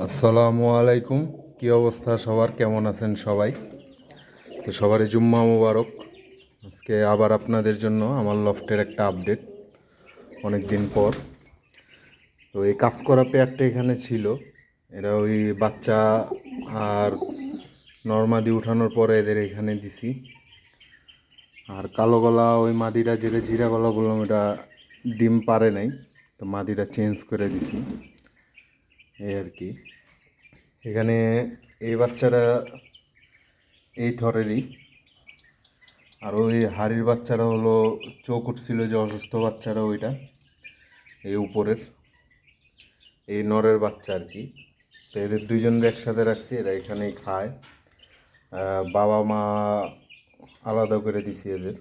আসসালামু আলাইকুম। কি অবস্থা সবার, কেমন আছেন সবাই? তো সবারই জুম্মা মুবারক। আজকে আবার আপনাদের জন্য আমার লফটের একটা আপডেট, অনেক দিন পর। তো এই কাজ করা পেয়ারটা এখানে ছিল, এরা ওই বাচ্চা আর নর্মাদি উঠানোর পরে এদের এখানে দিছি। আর কালো গলা ওই মাদিটা, যেটা জিরা গলা বললাম, ওটা ডিম পারে নাই, তো মাদিটা চেঞ্জ করে দিছি, এই আর কি। এখানে এই বাচ্চারা এই থরেরই, আর ওই হাড়ির বাচ্চারা হলো চোখ উঠছিল যে অসুস্থ বাচ্চারা, ওইটা এই উপরের এই নরের বাচ্চা আর কি। তো এদের দুইজনকে একসাথে রাখছি, এরা এখানেই খায়। বাবা মা আলাদা করে দিছি এদের।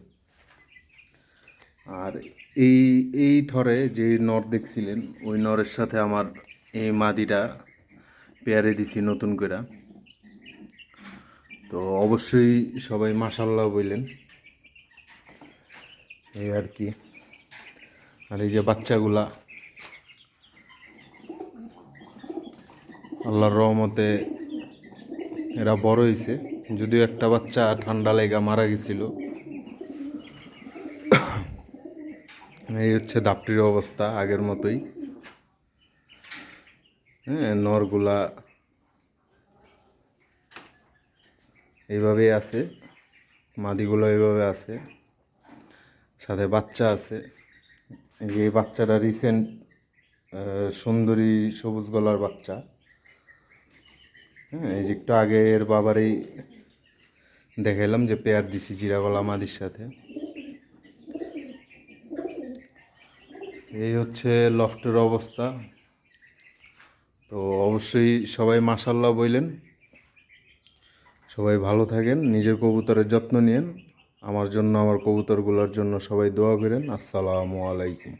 আর এই এই থরে যে নর দেখছিলেন, ওই নরের সাথে আমার এই মাদিটা পেয়ারে দিছি নতুন করে। তো অবশ্যই সবাই মাশাল্লাহ বললেন, এই আর কি। আর এই যে বাচ্চাগুলা আল্লাহর রহমতে এরা বড় হয়েছে, যদিও একটা বাচ্চা ঠান্ডা লেগা মারা গেছিল। এই হচ্ছে দাপটির অবস্থা, আগের মতোই। হ্যাঁ, নরগুলা এইভাবেই আছে, মাদিগুলো এইভাবে আছে, সাথে বাচ্চা আছে। এই বাচ্চাটা রিসেন্ট সুন্দরী সবুজ গলার বাচ্চা। হ্যাঁ, এই যে একটু আগে এর বাবারই দেখাইলাম যে পেয়ার দিছি জিরা গলা মাদির সাথে। এই হচ্ছে লফটের অবস্থা। তো অবশ্যই সবাই মাশাল্লাহ বললেন, সবাই ভালো থাকেন, নিজের কবুতরের যত্ন নিন। আমার জন্য, আমার কবুতরগুলোর জন্য সবাই দোয়া করেন। আসসালামু আলাইকুম।